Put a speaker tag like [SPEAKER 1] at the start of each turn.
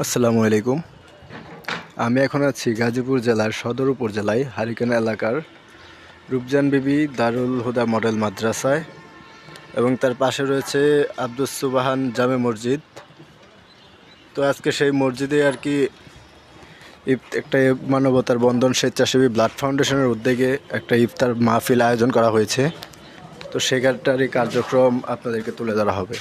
[SPEAKER 1] আসসালামু আলাইকুম। আমি এখন আছি গাজীপুর জেলার সদর উপজেলায় হারিকেন এলাকার রূপজান বিবি দারুল হুদা মডেল মাদ্রাসায়, এবং তার পাশে রয়েছে আব্দুস সুবহান জামে মসজিদ। তো আজকে সেই মসজিদে আর কি একটা মানবতার বন্ধন স্বেচ্ছাসেবী ব্লাড ফাউন্ডেশনের উদ্যোগে একটা ইফতার মাহফিল আয়োজন করা হয়েছে। তো সেখানটারই কার্যক্রম আপনাদেরকে তুলে ধরা হবে।